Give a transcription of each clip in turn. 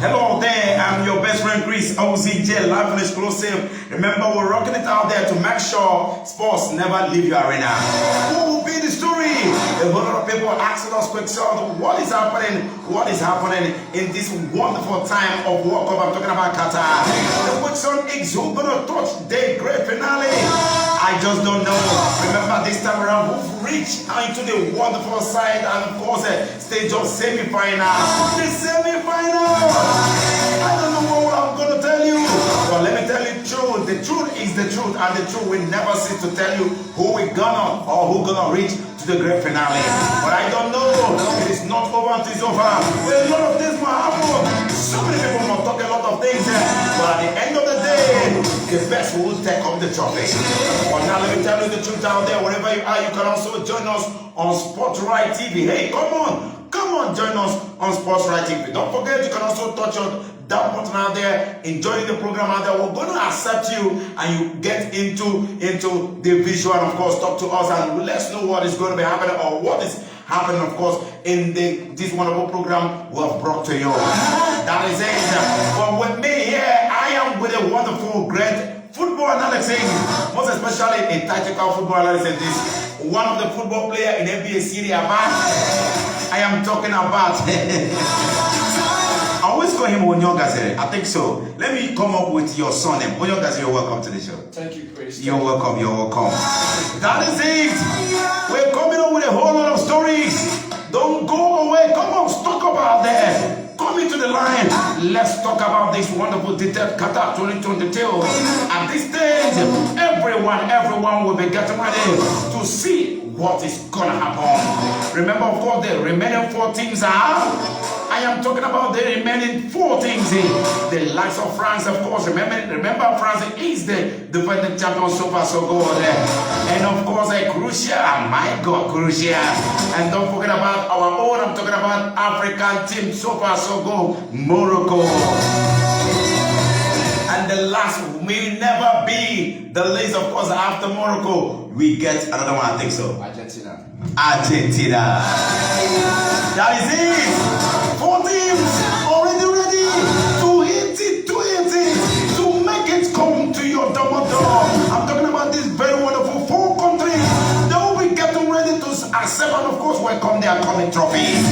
Hello there, I'm your best friend Chris OZJ, live and exclusive. Remember, we're rocking it out there to make sure sports never leave your arena. What will be the story? A whole lot of people are asking us quick, so what is happening? What is happening in this wonderful time of World Cup? I'm talking about Qatar. The question is, who's going to touch the great finale? I just don't know. Remember, this time around, we've reached into the wonderful side and of course stage of semi-final. The semi-final! I don't know what I'm going to tell you, but let me tell you the truth. The truth is the truth, and the truth will never cease to tell you who we're gonna or who's gonna reach to the great finale. But I don't know. It is not over until it's over. Well, a lot of things will happen. So many people will talk a lot of things, but at the end of the day, the best will take up the trophy. But now let me tell you the truth out there. Wherever you are, you can also join us on Sportright TV. Hey, come on, join us on Sportright TV. Don't forget, you can also touch on that button out there, enjoying the program out there. We're going to accept you and you get into the visual and of course talk to us and let us know what is going to be happening or what is happening, of course, in this wonderful program we have brought to you. That is it. But with me here, I am with a wonderful, great football analysis, most especially a tactical football analysis. This one of the football players in NBA Serie A. I am talking about I always call him Onyeogaziri. I think so. Let me come up with your surname. Onyeogaziri, welcome to the show. Thank you, Chris. You're welcome. That is it. We're coming up with a whole lot of stories. Don't go away. Come on, stock up out there. Come into the line. Let's talk about this wonderful detailed Qatar 2022. At this stage, everyone will be getting ready to see what is gonna happen. Remember, of course, the remaining 4 teams are. I am talking about the remaining 4 teams. The likes of France, of course. Remember, France is the defending champion so far so good. And of course, Croatia. My God, Croatia. And don't forget about our own. I'm talking about African team so far so good. Morocco. And the last will never be the least, of course, after Morocco. We get another one, I think so. Argentina. That is it. 4 teams already ready to hit it, to make it come to your door. I'm talking about this very wonderful 4 countries. They will be getting ready to accept and of course welcome their coming trophies.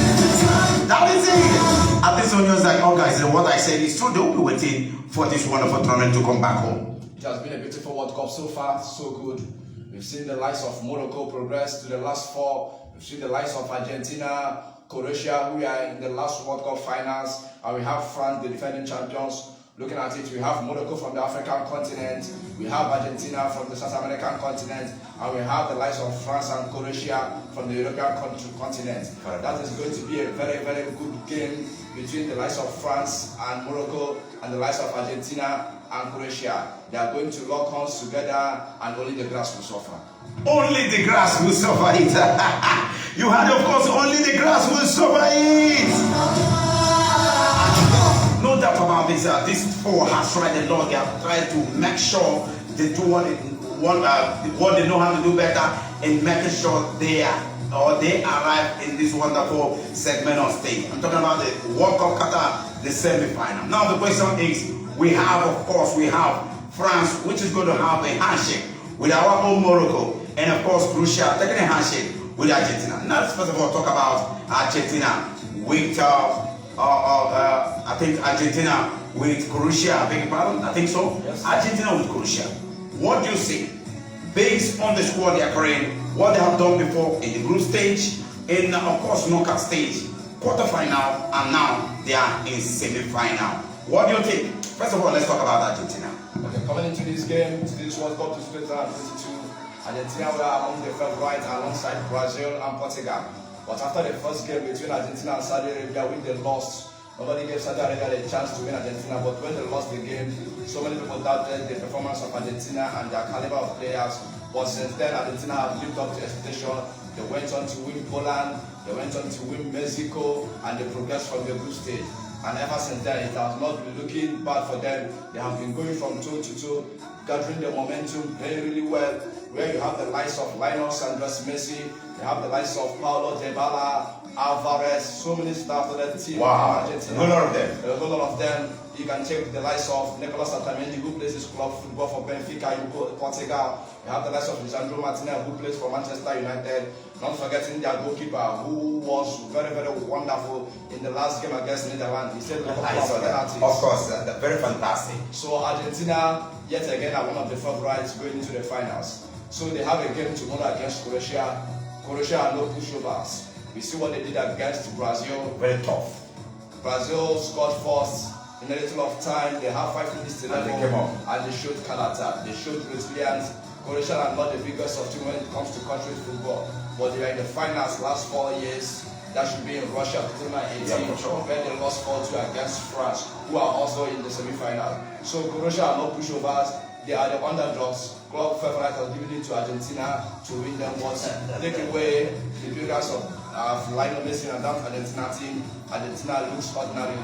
That is it. At this news like, oh guys, what I said is true. They will be waiting for this wonderful tournament to come back home. It has been a beautiful World Cup so far, so good. We've seen the likes of Morocco progress to the last 4. We've seen the likes of Argentina, Croatia, who are in the last World Cup finals, and we have France, the defending champions. Looking at it, we have Morocco from the African continent, we have Argentina from the South American continent, and we have the likes of France and Croatia from the European continent. That is going to be a very, very good game between the likes of France and Morocco and the likes of Argentina and Croatia. They are going to lock horns together and only the grass will suffer. Only the grass will suffer it. You had, of course, only the grass will suffer it. No doubt about this. This 4 has tried a lot. They have tried to make sure they do what they know how to do better in making sure they arrive in this wonderful segment on stage. I'm talking about the World Cup Qatar, the semi-final. Now the question is, we have France, which is going to have a handshake with our own Morocco, and of course Croatia taking a handshake with Argentina. Now let's first of all talk about Argentina with I think Argentina with Croatia. I beg your pardon? I think so. Yes. Argentina with Croatia. What do you see based on the squad they are carrying, what they have done before in the group stage, in of course knockout stage, quarterfinal, and now they are in semi-final? What do you think? First of all, let's talk about Argentina. Okay, coming into this game, to this World Cup 2022, Argentina were among the favorites alongside Brazil and Portugal. But after the first game between Argentina and Saudi Arabia, when they lost, nobody gave Saudi Arabia a chance to win Argentina. But when they lost the game, so many people doubted the performance of Argentina and their caliber of players. But since then, Argentina have lived up to expectation. They went on to win Poland, they went on to win Mexico, and they progressed from the group stage. And ever since then, it has not been looking bad for them. They have been going from toe to toe, gathering the momentum, playing really well. Where you have the likes of Lionel Andres Messi, you have the likes of Paulo Dybala, Alvarez, so many stars on that team. Wow, Argentina. a whole lot of them. A whole lot of them. You can take the likes of Nicolas Otamendi, who plays his club football for Benfica in Portugal. You have the likes of Lisandro Martinez, who plays for Manchester United. Not forgetting their goalkeeper, who was very, very wonderful in the last game against Netherlands. He saved a couple of penalties. Of course, very fantastic. So Argentina, yet again, are one of the favorites going into the finals. So they have a game tomorrow against Croatia. Croatia are no pushovers. We see what they did against Brazil. Very tough. Brazil scored first in a little of time. They have 5 minutes to level, and they showed character. They showed resilience. Croatia are not the biggest of team when it comes to country football, but they are in the finals last 4 years. That should be in Russia 2018, when they lost 4-2 against France, who are also in the semi-final. So Croatia are not pushovers. They are the underdogs. Club favorite has given it to Argentina to win them, but take away the brilliance of Lionel Messi and that Argentina team. Argentina looks ordinarily,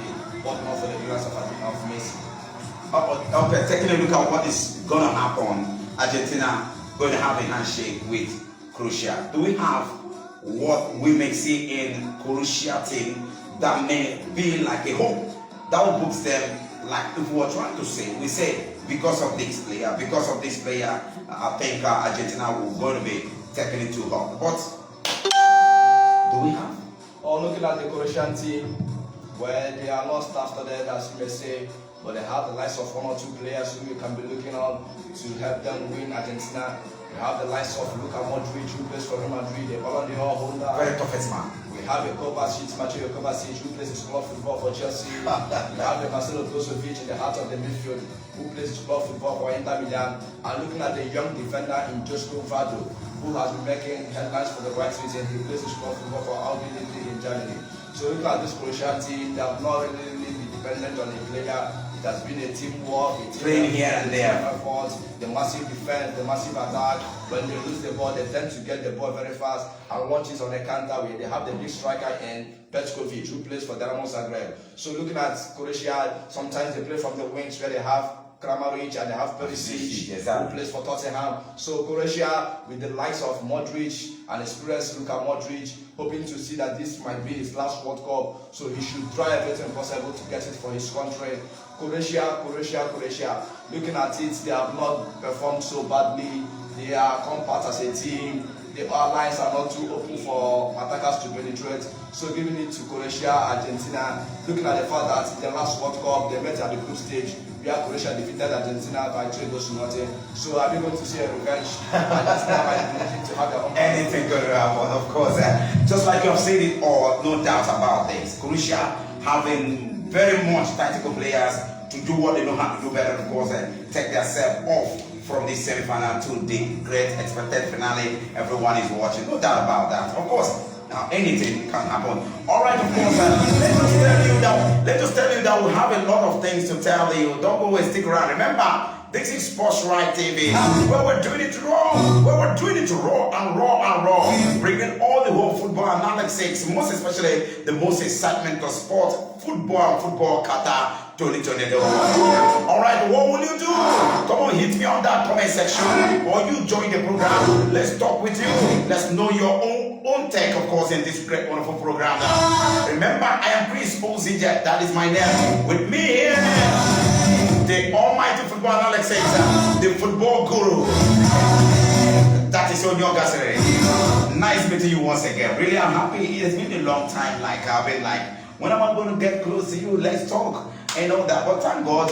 but not for the brilliance of Messi. Okay, taking a look at what is going to happen. Argentina going to have a handshake with Croatia. Do we have what we may see in Croatia team that may be like a hope that will boost them? Like if we were trying to say, we say because of this player, I think Argentina will going to be taking it too long. But do we have? Or looking at the Croatian team, where they are not star-studded, as you may say, but they have the likes of 1 or 2 players who you can be looking on to help them win Argentina. We have the likes of Luka Modric, who plays for Real Madrid, the Ballon d'Or holder. Very toughest man. We have a Mathieu Kovacic, who plays his club football for Chelsea. We have the Marcelo Brozovic in the heart of the midfield, who plays his club football for Inter Milan. And looking at the young defender in Josko Vado, who has been making headlines for the right reason. He plays his club football for Aldi in Germany. So looking at this Croatian team, they have not really been dependent on a player. It has been a teamwork, playing here and there. Effort, the massive defense, the massive attack. When they lose the ball, they tend to get the ball very fast and launch it on the counter where they have the big striker in Petkovic, who plays for Dinamo Zagreb. So looking at Croatia, sometimes they play from the wings where they have Kramaric and they have Perisic, who plays for Tottenham. So Croatia, with the likes of Modric and experienced Luka Modric, hoping to see that this might be his last World Cup. So he should try everything possible to get it for his country. Croatia. Looking at it, they have not performed so badly. They are compact as a team. The lines are not too open for attackers to penetrate. So giving it to Croatia, Argentina, looking at the fact that in the last World Cup, they met at the group stage, where Croatia defeated Argentina by 3-0. So are we going to see a revenge? Argentina might be looking to have their own. Anything could happen, of course. Just like you have said it all, no doubt about this. Croatia having very much tactical players to do what they know how to do better, of course, and take themselves off from this semi-final to the great expected finale everyone is watching. No doubt about that. Of course, now anything can happen. All right, of course, let us tell you that we have a lot of things to tell you. Don't go and stick around. Remember, this is Sports Right TV, where we're doing it raw, and bringing all the whole football analytics, most especially the most excitement of sport, football Qatar 2022. All right, what will you do? Come on, hit me on that comment section, or you join the program. Let's talk with you. Let's know your own take, of course, in this great, wonderful program. Remember, I am Chris Bunki. That is my name. With me here, the almighty football analyst, the football guru. That is Onyeogaziri. Nice meeting you once again. Really, I'm happy. It has been a long time. Like I've been like, when am I going to get close to you? Let's talk and all that. But thank God,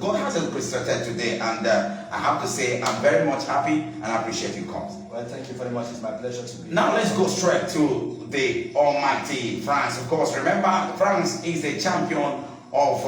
God has us presented today, and I have to say I'm very much happy and I appreciate you coming. Well, thank you very much. It's my pleasure to be here. Now let's go straight to the almighty France. Of course, remember France is the champion of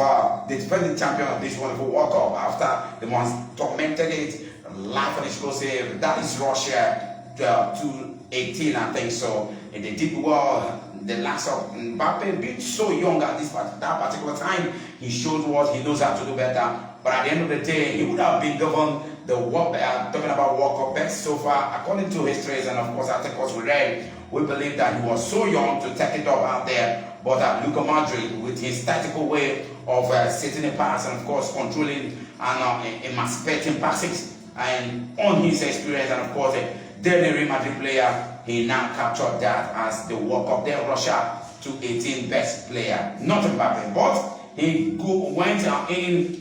the defending champion of this wonderful World Cup after the ones tormented it, live and explosive. That is Russia 2018, I think so. And they did well. The last of Mbappe being so young at that particular time, he showed what he knows how to do better. But at the end of the day, he would have been given the World talking about World Cup best so far, according to histories, and of course, I think what we read, we believe that he was so young to take it up out there. But Luka Modric, with his tactical way of setting a pass and of course controlling and emancipating passes, and on his experience, and of course, the Real Madrid player he now captured that as the World Cup. Then Russia to 18th best player, not Mbappe, but he went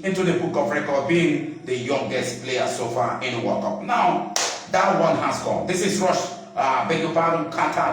into the book of record being the youngest player so far in the World Cup. Now, that one has gone. This is Qatar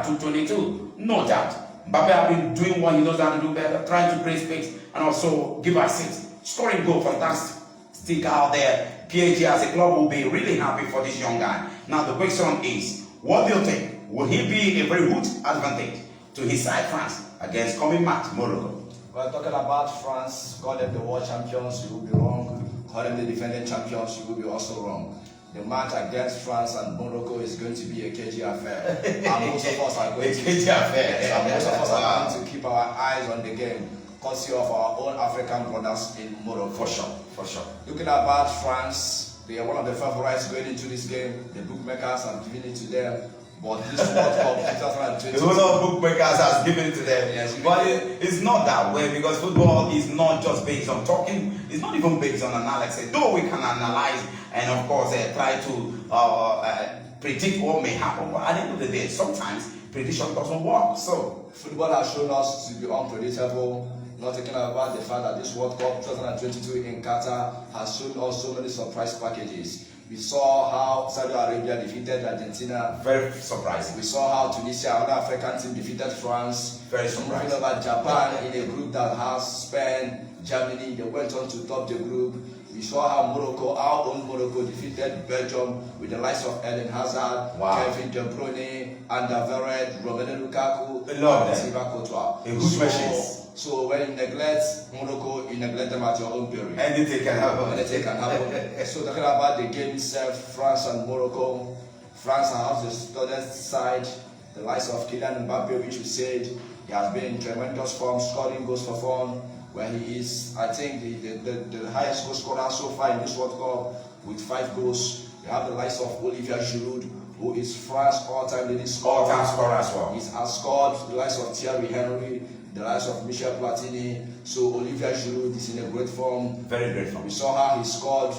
222. No doubt. Mbappe has been doing what he knows how to do better, trying to create space and also give assists. Scoring goal, fantastic out there. PSG as a club will be really happy for this young guy. Now, the question is, what do you think? Will he be a very good advantage to his side, France, against coming match, Morocco? Well, talking about France, call them the world champions, you will be wrong. Call them the defending champions, you will be also wrong. The match against France and Morocco is going to be a KG affair. And most of us are going to KG affair. Yes, and most of us are going to keep our eyes on the game, courtesy of our own African brothers in Morocco. For sure, for sure. Looking about France, they are one of the favorites going into this game. The bookmakers have given it to them. But this World Cup 2022, the whole of bookmakers has given it to them. Yes, but it's not that way, because football is not just based on talking. It's not even based on analysis. Though we can analyze and of course try to predict what may happen. But at the end of the day, sometimes prediction doesn't work. So football has shown us to be unpredictable. Not talking about the fact that this World Cup 2022 in Qatar has shown us so many surprise packages. We saw how Saudi Arabia defeated Argentina. Very surprising. We saw how Tunisia, another African team, defeated France. Very surprising. Moving over Japan in a group that has Spain, Germany. They went on to top the group. We saw how Morocco, our own Morocco, defeated Belgium with the likes of Eden Hazard, Kevin De Bruyne, Anderweireld, Romelu Lukaku, and Thibaut Courtois. A good machines. So when you neglect Morocco, you neglect them at your own peril. Anything can happen. Anything can happen. So talking about the game itself, France and Morocco. France has the strongest side, the likes of Kylian Mbappe, which we said he has been in tremendous form, scoring goals for fun. Where he is, I think, the highest goal scorer so far in this World Cup with 5 goals. You have the likes of Olivier Giroud, who is France's all-time leading scorer. All-time scorer as well. He has scored the likes of Thierry Henry, the likes of Michel Platini. So Olivier Giroud is in a great form. Very great form. We saw how he scored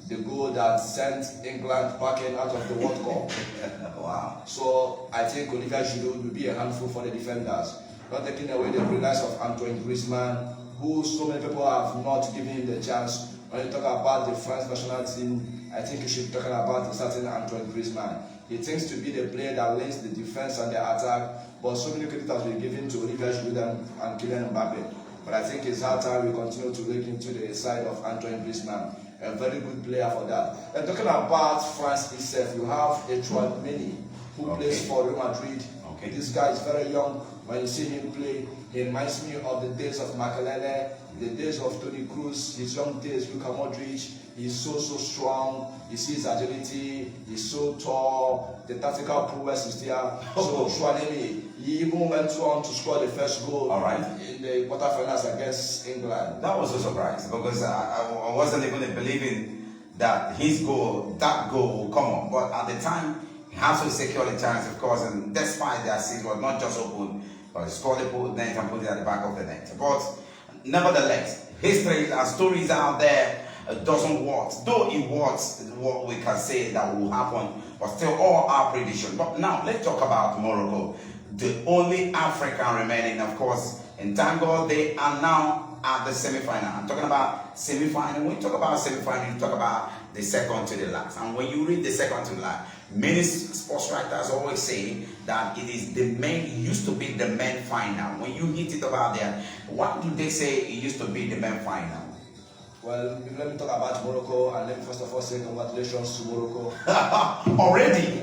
the goal that sent England packing out of the World Cup. Wow. So I think Olivier Giroud will be a handful for the defenders. Not taking away the brilliance of Antoine Griezmann, who so many people have not given him the chance. When you talk about the France national team, I think you should be talking about a certain Antoine Griezmann. He thinks to be the player that links the defense and the attack, but so many credit has been given to Olivier Giroud and Kylian Mbappe. But I think it's hard time we continue to look into the side of Antoine Griezmann, a very good player for that. And talking about France itself, you have a Chouameni who plays for Real Madrid. This guy is very young. When you see him play, he reminds me of the days of Makelele, the days of Toni Kroos, his young days, Luka Modric. He's so strong. You see his agility. He's so tall. The tactical prowess is there. So Chouameni, he even went on to score the first goal in the quarterfinals against England. That was a surprise, because I wasn't even believing that that goal will come up. But at the time, he has to secure the chance, of course, and despite the assist was not just open, but he scored the net and put it at the back of the net. But nevertheless, history and stories out there doesn't work. Though it works, what we can say that will happen, but still all our prediction. But now let's talk about Morocco, the only African remaining, of course. In Tango, they are now at the semi-final. I'm talking about semi-final. When you talk about semi-final, you talk about the second to the last. And when you read the second to the last, many sports writers always say that it is used to be the men final. When you hit it about there, why do they say it used to be the men final? Well, let me talk about Morocco, and let me first of all say congratulations to Morocco. Already?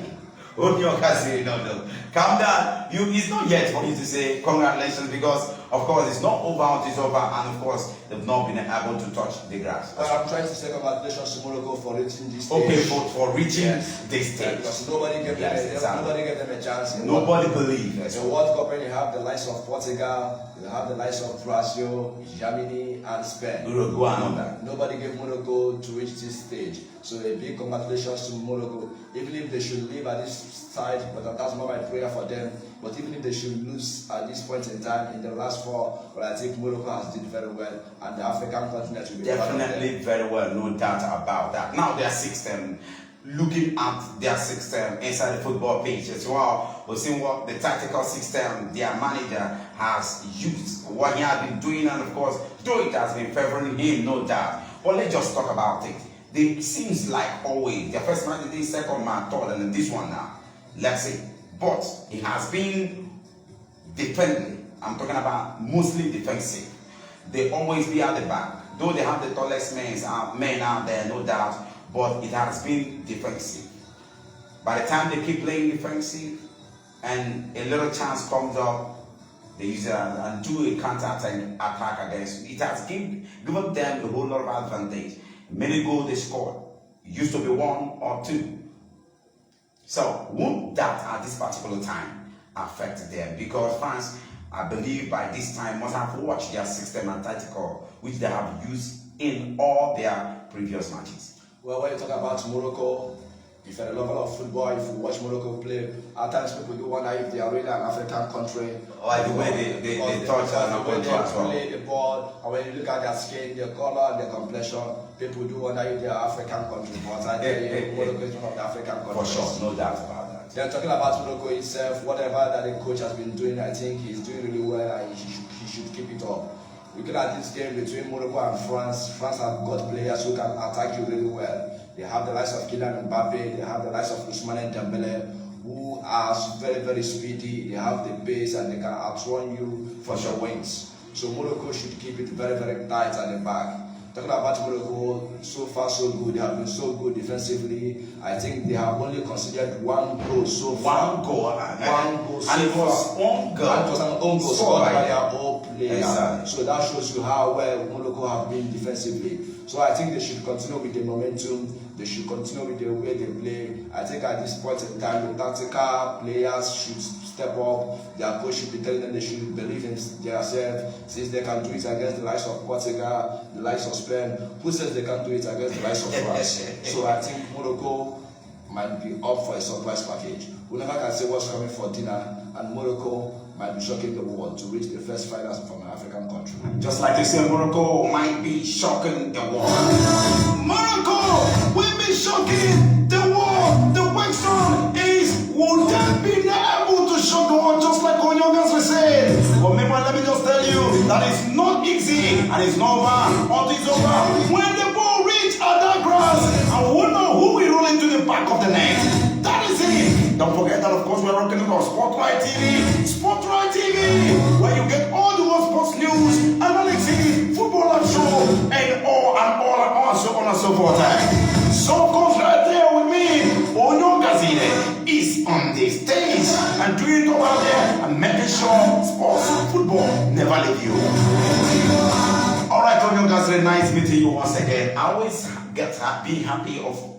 Onyeogaziri, no. Calm down. It's not yet for you to say congratulations, because of course it's not over until it's over, and of course they've not been able to touch the grass. I'm trying to say congratulations to Morocco for reaching this stage. Okay, for reaching this stage. Because nobody gave them a chance. Nobody believed. The World Cup, when you have the likes of Portugal, you have the likes of Brazil, Germany, and Spain. Uruguay and all that. Nobody gave Morocco to reach this stage. So a big congratulations to Morocco. Even if they should leave at this side, but that's not my prayer for them. But even if they should lose at this point in time in the last 4, but I think Morocco has did very well, and the African continent will be definitely very well, no doubt about that. Now they are 6th looking at their system inside the football pitch as well. We've seen what the tactical system their manager has used, what he has been doing, and of course, though it has been favoring him, no doubt. But let's just talk about it. It seems like always, their first match, the second match, third, and then this one now. Let's see. But it has been defending. I'm talking about mostly defensive. They always be at the back. Though they have the tallest men out there, no doubt, but it has been defensive. By the time they keep playing defensive and a little chance comes up, they use it and do a counter-attack against it. It has given them a whole lot of advantage. Many goals they scored used to be 1 or 2. So won't that at this particular time affect them? Because France, I believe by this time, must have watched their system and tactical, which they have used in all their previous matches. Well, when you talk about Morocco, if you're a lover of football, if you watch Morocco play, at times people do wonder if they are really an African country. Or the way they touch and the way they play the ball, and when you look at their skin, their color, their complexion, people do wonder if they are African country. But I think Morocco is one of the African countries. For sure, no doubt about that. They're talking about Morocco itself, whatever that the coach has been doing, I think he's doing really well and he should keep it up. Looking at this game between Morocco and France, France have got players who can attack you really well. They have the likes of Kylian Mbappe, they have the likes of Ousmane Dembele, who are very, very speedy. They have the pace and they can outrun you for your wings. So Morocco should keep it very, very tight at the back. Talking about Morocco, so far so good. They have been so good defensively. I think they have only considered 1 goal so far. 1 goal. 1 goal so and it was far. own goal. And it was an own goal scored by their own player. Exactly. So that shows you how well Morocco have been defensively. So I think they should continue with the momentum. They should continue with the way they play. I think at this point in time, the tactical players should step up. Their coach should be telling them they should believe in themselves, since they can do it against the likes of Portugal, the likes of Spain. Who says they can't do it against the likes of France? So I think Morocco might be up for a surprise package. We never can say what's coming for dinner, and Morocco might be shocking the world to reach the first finals from an African country. Just like they say, Morocco might be shocking the world. Morocco will be shocking the world. The question is, will they be able to shock the world just like Onyeogaziri said? But maybe let me just tell you that it's not easy and it's not over until it's over. When the ball reach other grass, and we won't know who will roll into the back of the net. That is it. Don't forget that, of course, we're rocking on Spotlight TV. Spotlight TV, where you get all the world sports news, analysis, football live show, and all so on and so forth. So comes right there with me, Onyeogaziri is on the stage and doing it over there and making sure sports, football never leave you. All right, Onyeogaziri, nice meeting you once again. I always get happy of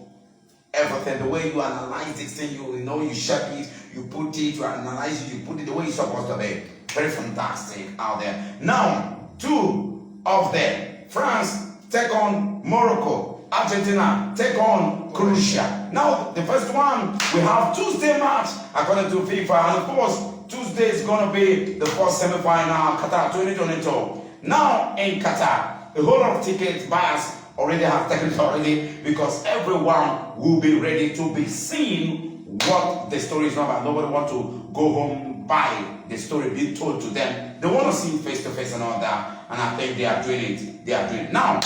everything, the way you analyze this thing, you shape it, you put it, you analyze it, you put it the way it's supposed to be. Very fantastic out there. Now, 2 of them, France take on Morocco, Argentina take on Croatia. Now, the first one, we have Tuesday match according to FIFA, and of course, Tuesday is going to be the first semi-final, Qatar 2022. Now, in Qatar, a whole lot of ticket buyers already have taken it already, because everyone will be ready to be seeing what the story is about. Nobody want to go home by the story being told to them. They want to see it face to face and all that, and I think they are doing it. They are doing it. Now,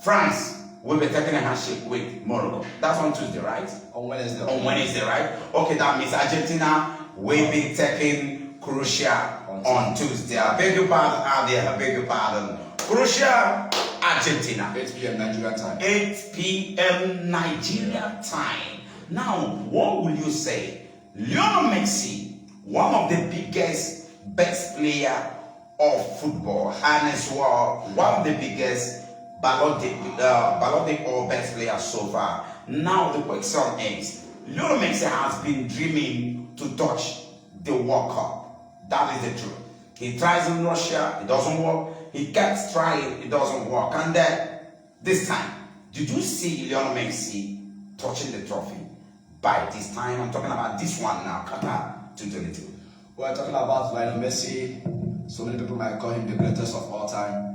France will be taking a handshake with Morocco. That's on Tuesday, right? On Wednesday. On Wednesday, right? Okay, that means Argentina will be taking Croatia on Tuesday. I beg your pardon. Croatia, Argentina. 8 p.m. Nigeria time. 8 p.m. Nigeria time. Now, what will you say? Lionel Messi, one of the biggest, best player of football, and as well, one of the biggest Ballon d'Or best players so far. Now, the question is, Lionel Messi has been dreaming to touch the World Cup. That is the truth. He tries in Russia, it doesn't work. He kept trying, it doesn't work. And then, this time, did you see Lionel Messi touching the trophy? By this time, I'm talking about this one now, Qatar 2022. We're talking about Lionel Messi. So many people might call him the greatest of all time.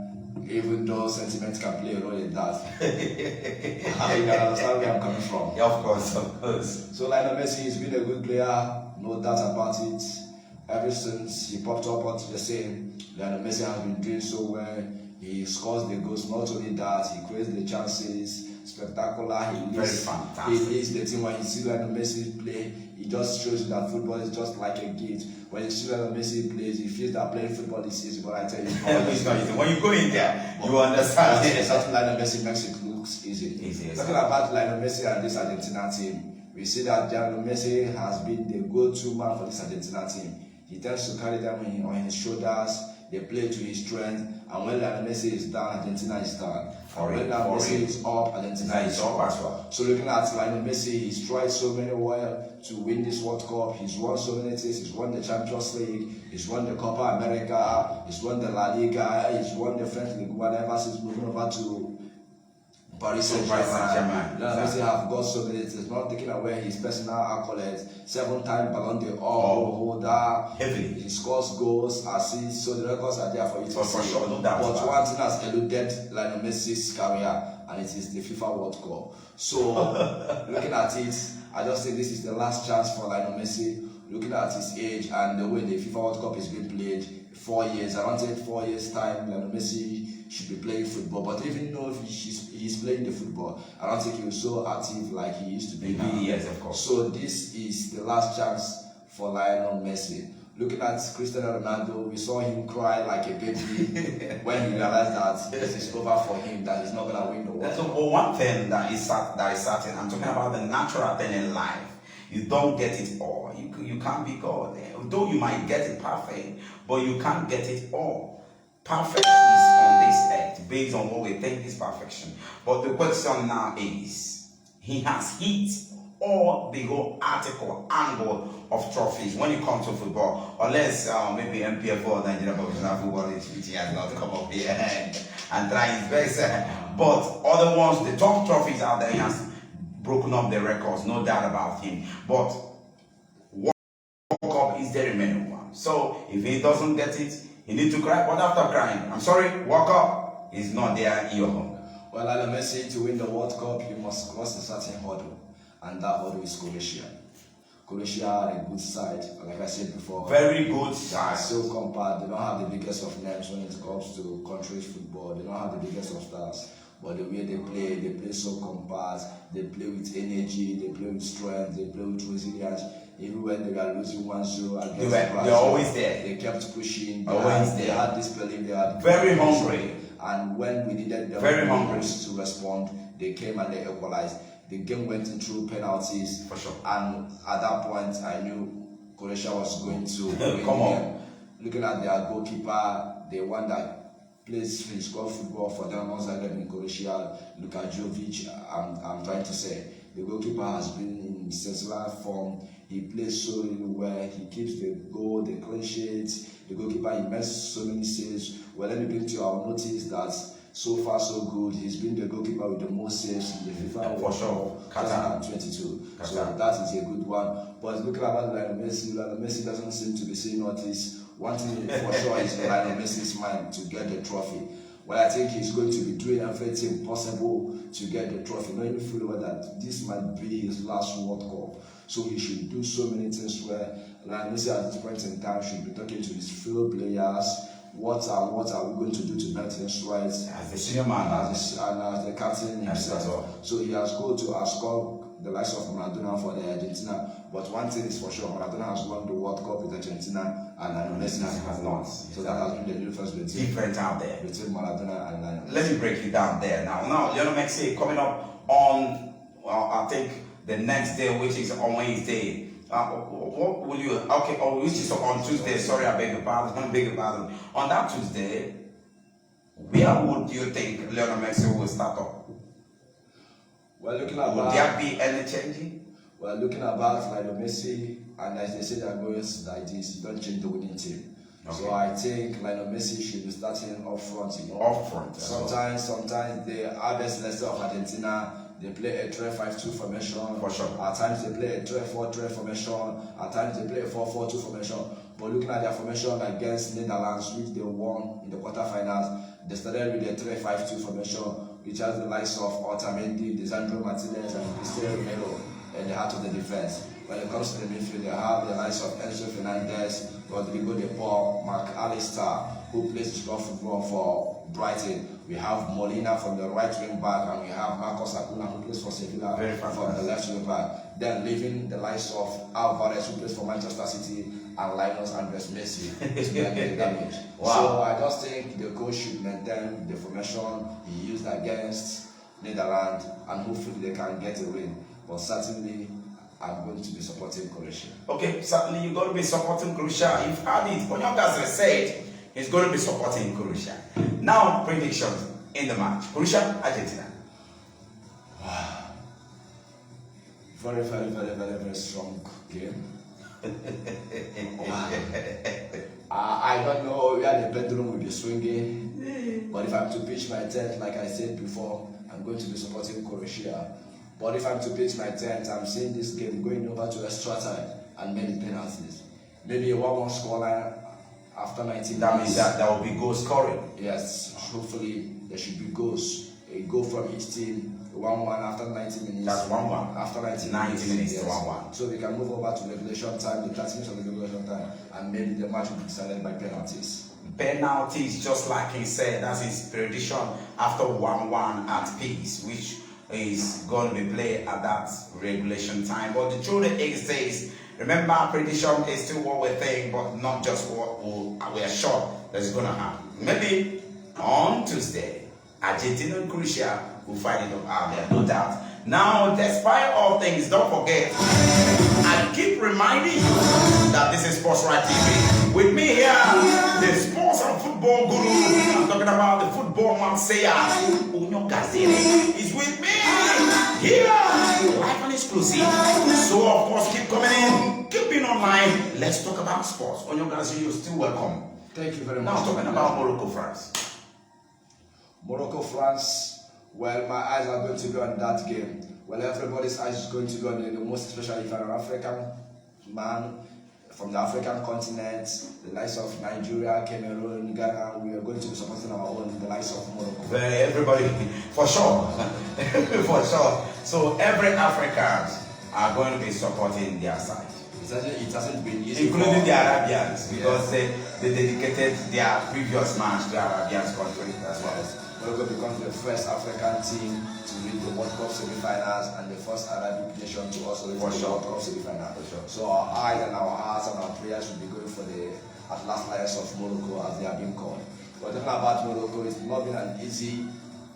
Even though sentiment can play a role in that. You can understand where I'm coming from. Yeah, of course, of course. So Lionel Messi has been a good player, no doubt about it. Ever since he popped up onto the scene, Lionel Messi has been doing so well. He scores the goals, not only that, he creates the chances, spectacular. He leads the team. When you see Lionel Messi play, he just shows you that football is just like a gift. When you see Lionel Messi plays, you feel that playing football is easy, but I tell you, it's not easy. When you go in there, you understand. Exactly, Lionel Messi makes it look easy. Talking about Lionel Messi and this Argentina team, we see that Lionel Messi has been the go-to man for this Argentina team. He tends to carry them on his shoulders. They play to his strength, and when Lionel Messi is down, Argentina is down. And when Lionel Messi is up, Argentina is up as well. So looking at Lionel Messi, he's tried so many well to win this World Cup. He's won so many things. He's won the Champions League. He's won the Copa America. He's won the La Liga. He's won the French League. Whatever since moving over to Paris Saint-Germain. Lionel Messi have got so many things. Not taking away his personal accolades. 7-time Ballon d'Or holder. Heavily. He scores goals, assists. So the records are there for you to see. For sure, no doubt. But one thing has eluded Lionel Messi's career, and it is the FIFA World Cup. So looking at it, I just think this is the last chance for Lionel Messi. Looking at his age and the way the FIFA World Cup is being played, 4 years. I don't think 4 years time Lionel Messi should be playing football. But even though he's playing the football, I don't think he was so active like he used to be now. Yes, of course. So this is the last chance for Lionel Messi. Looking at Cristiano Ronaldo, we saw him cry like a baby when he realized that this is over for him, that he's not going to win the World Cup. So, one thing that is certain, I'm talking about the natural thing in life. You don't get it all. You can't be God. Though you might get it perfect, but you can't get it all. Perfect is on this earth based on what we think is perfection. But the question now is, he has hit all the whole angle of trophies when it comes to football. Unless maybe MPF or Nigeria Professional Football Institute has not come up here and try his best. But other ones, the top trophies out there, he has broken up the records, no doubt about him. But World Cup is the remaining one. So if he doesn't get it, he needs to cry. But after crying, I'm sorry, World Cup is not there in your home. Well, Lionel Messi, to win the World Cup, you must cross a certain hurdle, and that hurdle is Croatia. Croatia are a good side, like I said before. Very good side. So compact. They don't have the biggest of names when it comes to countries football. They don't have the biggest of stars. But the way they play so compact. They play with energy, they play with strength, they play with resilience. Even when they were losing 1-0 against Brazil, they're always there. They kept pushing. They had this belief. They had very hungry. And when we needed them to respond, they came and they equalized. The game went into penalties. For sure. And at that point, I knew Croatia was going to win. Come on. Looking at their goalkeeper, the one that plays squad football for them outside in Croatia, Jovic, I'm trying to say. The goalkeeper has been in sensational form. He plays so really well. He keeps the goal, the clean sheets. The goalkeeper, he makes so many saves. Well, let me bring to your notice that so far so good. He's been the goalkeeper with the most saves in the FIFA World Cup 2022. So that is a good one. But looking about Lionel Messi doesn't seem to be saying notice. One thing for sure is Lionel Messi's mind to get the trophy. Well, I think he's going to be doing everything possible to get the trophy, knowing fully well that this might be his last World Cup. So he should do so many things where Lionel Messi at this point in time should be talking to his fellow players. What are we going to do to make things right? As the senior man, as the captain himself. So he has got to score the likes of Maradona for the Argentina. But one thing is for sure, Maradona has won the World Cup with Argentina and Messi has not. So that has been the difference between Maradona and Lionel Messi. Let me break it down there now. Now, Lionel Messi coming up on, I think, the next day, which is on Wednesday. What will you, which is on Tuesday, sorry, I beg your pardon. On that Tuesday, where would you think Lionel Messi will start up? Well, would there be any changing? Well, looking about Lionel Messi, and as they say that goes like this, you don't change the winning team. Okay. So I think Lionel Messi should be starting up front. Up front. Sometimes the Albert Leicester of Argentina, they play a 3-5-2 formation. For sure. At times they play a 3-4-3 formation. At times they play a 4-4-2 formation. But looking at their formation against Netherlands, which they won in the quarterfinals, They started with the 3-5-2 formation, which has the likes of Otamendi, Lisandro Martinez, and Cristiano Romero at the heart of the defense. When it comes to the midfield, they have the likes of Enzo Fernandez, Rodrigo De Paul, Bonnki Analsed, who plays strong football for Brighton. We have Molina from the right wing back, and we have Marcos Acuna, who plays for Sevilla from the left wing back. Then leaving the likes of Alvarez, who plays for Manchester City, and Lionel Andres Messi to make the damage. Wow. So I just think the coach should maintain the formation he used against Netherlands, and hopefully they can get a win. But certainly, I'm going to be supporting Croatia. Okay, certainly you're going to be supporting Croatia. You've heard it. Onyeogaziri said he's going to be supporting Croatia. Now, predictions in the match. Croatia, Argentina. Very, very, very, very, very strong game. I don't know where the bedroom will be swinging, but if I'm to pitch my tent, like I said before, I'm going to be supporting Croatia. But if I'm to pitch my tent, I'm seeing this game going over to extra time and many penalties. Maybe a 1-1 scoreline after 90 minutes. That means that there will be goal scoring. Yes, hopefully there should be goals. A goal from each team, 1-1 after 90 minutes. That's 1-1. After 90 minutes, yes. 1-1. So we can move over to regulation time, the 30 minutes of the regulation time, and maybe the match will be decided by penalties. Penalties, just like he said, that's his prediction after 1-1 at peace, which is going to be played at that regulation time. But the truth is, remember, prediction is still what we think, but not just what we are sure that's going to happen. Maybe on Tuesday, Argentina and Croatia will fight it out there, no doubt. Now, despite all things, don't forget, I keep reminding you that this is Sports Right TV. With me here, the sports and football guru, I'm talking about the football man, Onyeogaziri, is with me here, live and exclusive. So, of course, keep coming in, keep being online. Let's talk about sports. Onyeogaziri, you're still welcome. Thank you very much. Now, talking about Morocco, France. Morocco, France. Well, my eyes are going to be on that game. Well, everybody's eyes is going to be on the most especially if I'm an African man from the African continent, the likes of Nigeria, Cameroon, Ghana. We are going to be supporting our own, the likes of Morocco. Everybody, for sure. For sure. So every Africans are going to be supporting their side. It hasn't been easy. Including the Arabians, because they dedicated their previous match to Arabians country as well. Morocco becomes the first African team to reach the World Cup semi-finals and the first Arabic nation to also reach the World Cup semi-finals. So our eyes and our hearts and our prayers should be going for the Atlas Lions of Morocco, as they are being called. But talking about Morocco, it's not been an easy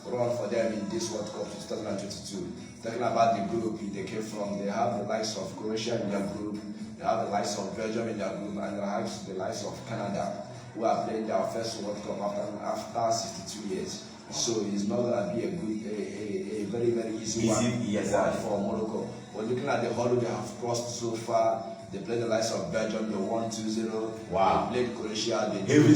run for them in this World Cup 2022. Talking about the group they came from, they have the likes of Croatia in their group, they have the likes of Belgium in their group, and they have the likes of Canada, who are playing their first World Cup after 62 years. So it's not going to be a very, very easy one for Morocco. But looking at the hurdle they have crossed so far, they played the likes of Belgium, they won 2-0. Wow. They played Croatia, they drew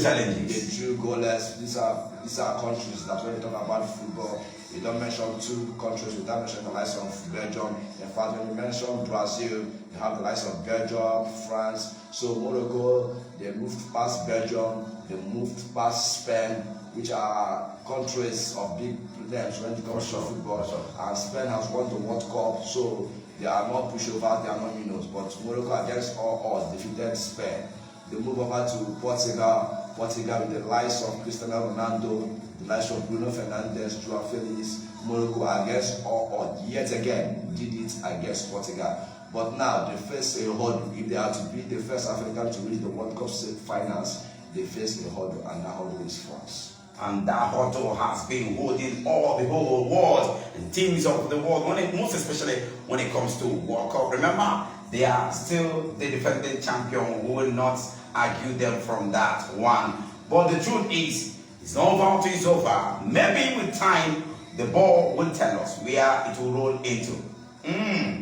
goalless. These are countries that when you talk about football, you don't mention two countries without mentioning the likes of Belgium. In fact, when you mention Brazil, you have the likes of Belgium, France. So Morocco, they moved past Belgium, they moved past Spain, which are countries of big names when it comes to football. And Spain has won the World Cup, so they are not pushovers, they are not minnows. But Morocco, against all odds, defeated Spain. They move over to Portugal with the likes of Cristiano Ronaldo, the likes of Bruno Fernandes, Joao Felix. Morocco, against all odds, yet again, did it against Portugal. But now they face a hurdle. If they are to be the first African to reach the World Cup finals, they face a hurdle, and that hurdle is France. And that hurdle has been holding all the whole world and teams of the world, most especially when it comes to World Cup. Remember, they are still the defending champion. We will not argue them from that one. But the truth is, it's not over until it's over. Maybe with time, the ball will tell us where it will roll into.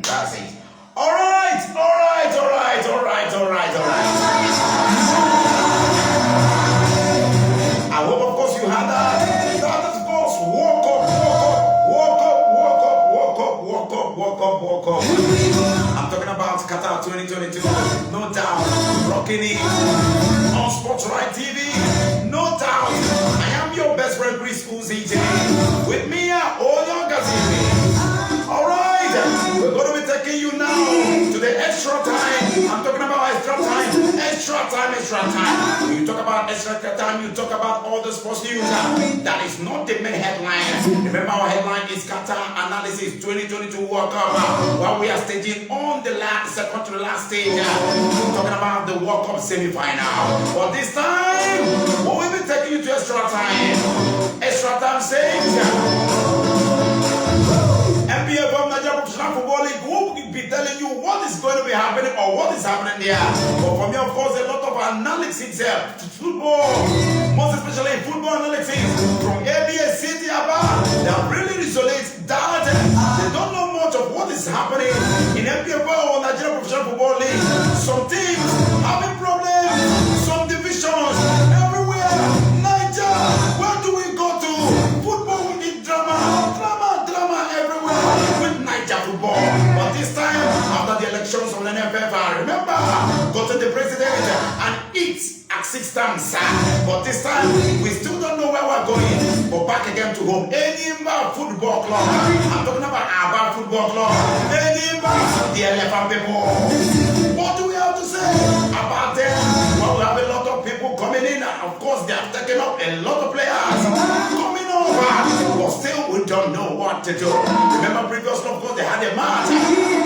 That's it. All right. I hope, of course, you had that. That is, of course, walk up. I'm talking about Qatar 2022. No doubt. Rocking it on Sports Right TV. No doubt. I am your best friend. Onyeogaziri with me, Onyeogaziri. Alright, we're going to be taking you now to the extra time. I'm talking about extra time. Extra time. When you talk about extra time, you talk about all the sports news. That is not the main headline. Remember, our headline is Qatar Analysis 2022 World Cup. While we are staging on the second to the last stage, we're talking about the World Cup semi-final. But this time, we will be taking you to extra time. Extra time says NBA from Nigeria Professional Football League will be telling you what is going to be happening or what is happening there. But for me, of course, a lot of analysis football, most especially football analysis from ABA City Abba, that really resonates that they don't know much of what is happening in NBA or Nigeria Professional Football League. Some teams having problems, some divisions everywhere. Nigeria, where do we go to? Football, we need drama everywhere with Niger football. But this time, after the elections of the NFF, I remember, go to the president and eat at 6 times. But this time, we still don't know where we're going. But back again to home. Enimba Football Club. I'm talking about Abba Football Club. Enimba, the elephant people. What do we have to say about them? Well, we have a lot of people coming in. And of course, they have taken up a lot of players coming over. But still, we don't know what to do. Remember, previously, of course, they had a match.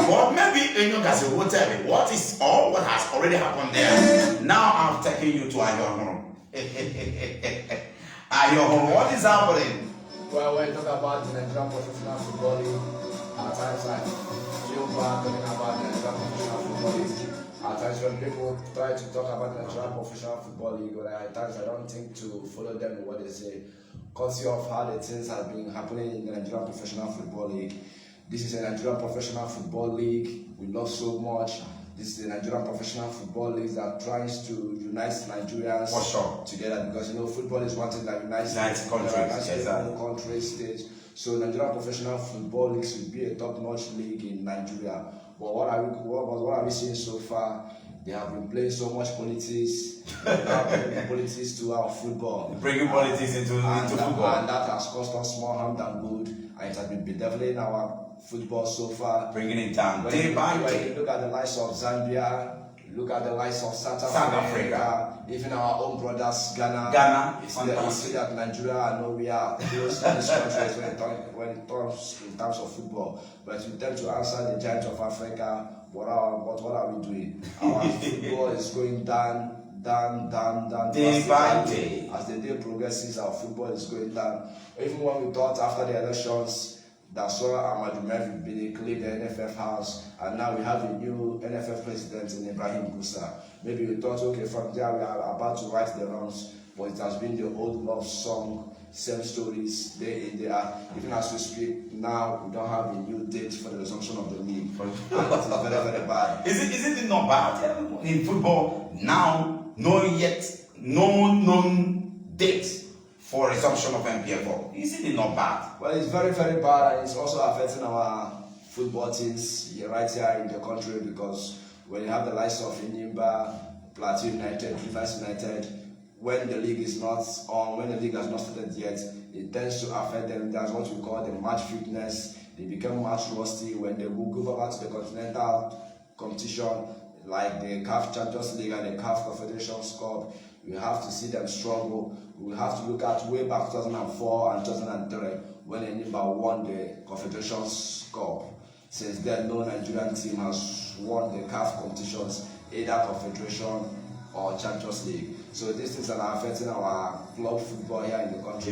But maybe Onyeogaziri will tell me what is all what has already happened there. Now I'm taking you to Ayohoro. Ayohoro, what is happening? Well, when you talk about the Nigerian Professional Football League, at times like you are talking about the Nigerian Professional Football League. At times when people try to talk about the Nigerian Professional Football League, but at times I don't think to follow them in what they say. Courtesy of how the things have been happening in the Nigerian Professional Football League. This is a Nigerian Professional Football League. We love so much. This is the Nigerian Professional Football League that tries to unite Nigerians together, because you know football is one thing that unites countries, states. So Nigerian Professional Football League should be a top-notch league in Nigeria. But what are we seeing so far? They have been playing so much politics. Bringing politics to our football. Bringing politics into football. And that has cost us more harm than good. And it has been bedeviling our football so far. Bringing it down. When you look at the likes of Zambia, look at the likes of South Africa, even our own brothers, Ghana. You see that Nigeria, I know we are close to these countries when it comes in terms of football. But we tend to answer the giants of Africa. What are we doing? Our football is going down. Day by day. As the day progresses, our football is going down. Even when we thought after the elections that saw Ahmad would be clean the NFF house, and now we have a new NFF president in Ibrahim Musa. Maybe we thought, okay, from there we are about to right the wrongs, but it has been the old love song, same stories day in, day out. Even as we speak now, we don't have a new date for the resumption of the league. And it is very, very bad. Is it not bad in football now? No known date for resumption of MPFL. Isn't it not bad? Well, it's very, very bad, and it's also affecting our football teams right here in the country, because when you have the likes of Inimba, Plateau United, Rivers United, when the league is not on, when the league has not started yet, it tends to affect them. That's what we call the match fitness. They become match rusty when they go over to the continental competition, like the CAF Champions League and the CAF Confederations Cup. We have to see them struggle. We have to look at way back 2004 and 2003 when Enyimba won the Confederations Cup. Since then, no Nigerian team has won the CAF competitions, either Confederation or Champions League. So these things are affecting our club football here in the country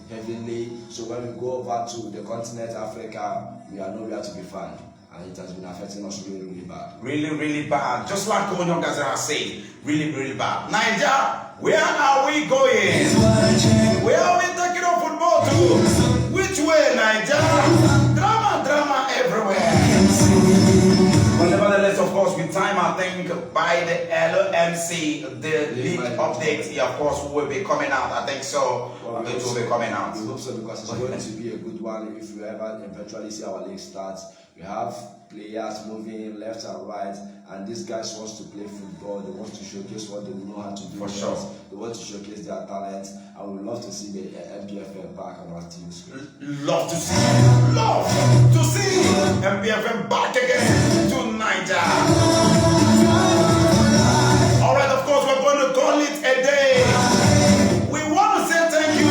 heavily. So when we go over to the continent Africa, we are nowhere to be found. And it has been affecting us really, really bad. Really, really bad. Just like Onyeogaziri said, really, really bad. Nigeria, where are we going? Where are we taking our football to? Which way, Nigeria? Drama everywhere. But nevertheless, of course, we in time, I think by the LMC, the league update, of course, will be coming out. I think so. Well, it will be coming out. We hope so because it's going to be a good one if we ever eventually see our league start. We have players moving left and right, and these guys want to play football. They want to showcase what they know how to do. For sure. They want to showcase their talent, and we love to see the MPFL back on our team screen. Love to see MPFM back again to Niger. All right, of course, we're going to call it a day. We want to say thank you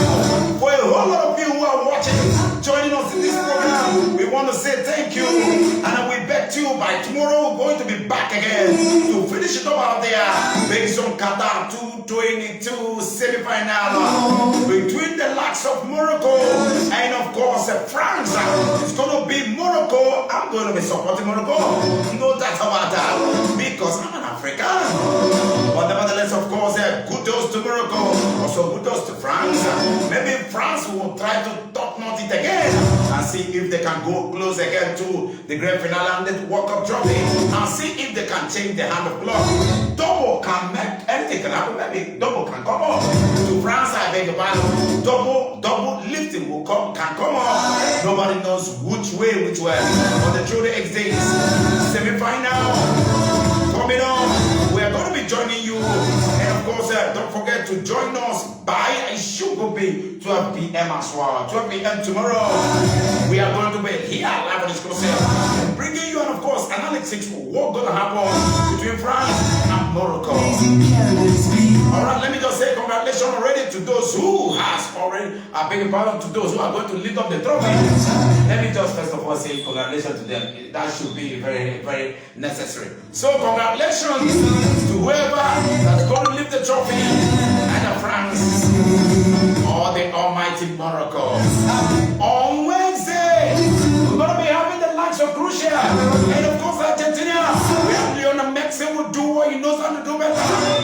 for a whole lot of you who are watching, joining us in this program. We want to say thank you, and we bet you by tomorrow we're going to be back again to finish it up out there based on Qatar 2022 semi-final between the likes of Morocco and of course France. It's going to be Morocco. I'm going to be supporting Morocco, no doubt about that, because I'm an African. But nevertheless, of course, kudos to Morocco, also kudos to France. Maybe France will try to top-knot it again and see if they can go close again to the grand finale and the World Cup trophy, and see if they can change the hand of clock. Double can make anything can happen. Maybe double can come up to France. I beg your pardon. Double lifting can come up. Nobody knows which way. But the truth is, semi-final coming on. We are going to be joining you, and of course, don't forget to join us by Sugar Bay 12 p.m. as well. 12 p.m. tomorrow. We are going to be here live on exclusive, bringing you, and of course, analytics for what's going to happen between France and Morocco. All right, let me just say congratulations already to those who has already, begging pardon, to those who are going to lift up the trophy. Let me just first of all say congratulations to them. That should be very, very necessary. So congratulations to whoever that's going to lift the trophy, either France or the almighty Morocco. On Wednesday, we're going to be having the likes of Croatia and of course Argentina. We have Lionel Messi will do what he knows how to do better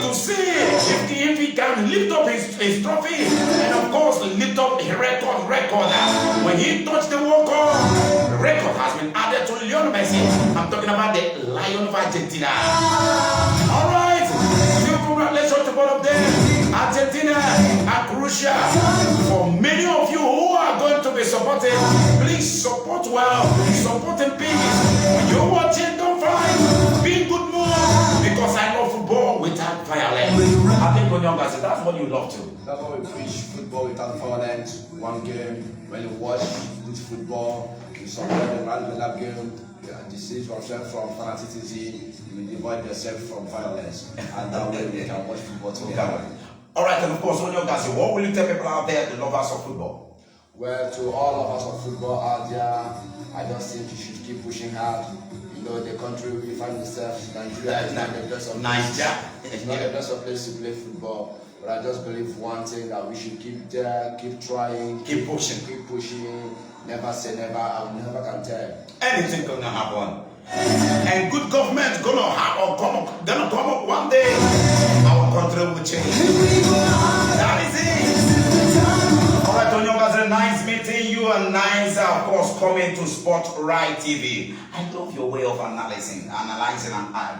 to see if he can lift up his trophy, and of course lift up a record. When he touched the World Cup, the record has been added to Lionel Messi. I'm talking about the Lion of Argentina. All right, congratulations to both of them, Argentina and Croatia. For many of you who are going to be supporting, please support well, support in peace. When you're watching, don't fight, be in good mood, because I know football without violence. I think Onyeogaziri, that's what you love to. That's why we preach football without violence. One game, when you watch good football, you support the that game, disease yourself from fanaticism, you divide yourself from violence, and that way we can watch football together. All right, and of course, Onyeogaziri, what will you tell people out there, the lovers of football? Well, to all of us of football out there, I just think you should keep pushing hard. You know, the country we find ourselves, Nigeria, is not the best of place. It's not the best of place to play football. But I just believe one thing, that we should keep there, keep trying, keep pushing, never say never, and never can tell. Anything gonna happen. And good government gonna come up one day. Our country will change. That is it. Alright, Onyeogaziri, nice meeting you, and nice, of course, coming to Sport Right TV. I love your way of analyzing, and I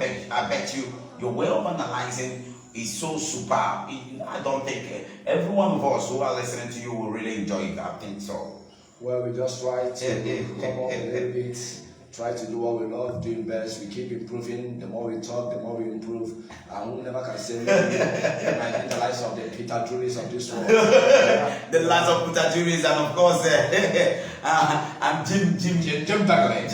bet you your way of analyzing is so superb. I don't think every one of us who are listening to you will really enjoy it. I think so. Well, we just try to come up a little bit, try to do what we love, doing best. We keep improving. The more we talk, the more we improve. And we never can say no. In the lives of the Peter Drury's of this world. The lives of Peter Drury's, and of course, and Jim Begley.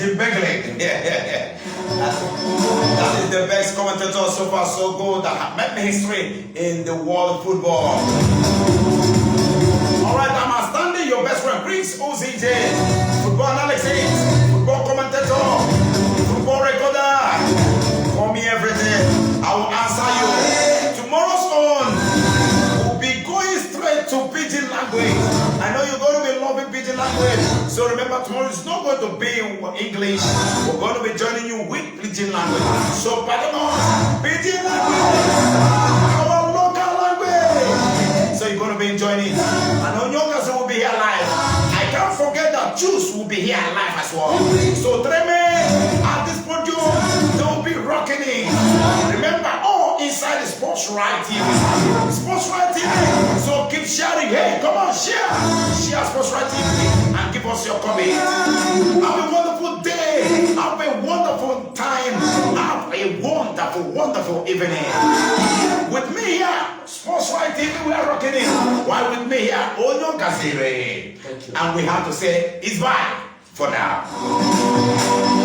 That is the best commentator so far, so good, that have made history in the world of football. All right, I'm outstanding, your best friend, Chris OZJ, football analysis, football commentator, football recorder. Call me every day, I will answer you. Tomorrow's on, we'll be going straight to pidgin language. I know you're going to be loving pidgin language, so remember, tomorrow is not going to be English. We're going to be joining you with pidgin language. So pardon us, pidgin language, our local language. So you're going to be enjoying it. And Onyeogaziri will be here live. I can't forget that Juice will be here live as well. So Treme, at this podium, they will be rocking. rocking it. Remember, all inside the Sports Right TV. Sports Right TV. So keep sharing. Hey, come on, share. Share Sports Right TV and give us your comment. Have a wonderful day. Have a wonderful time. Have a wonderful, wonderful evening. With me here, Sports Right TV, we are rocking it. While with me here, Onyeogaziri. And we have to say, it's bye for now.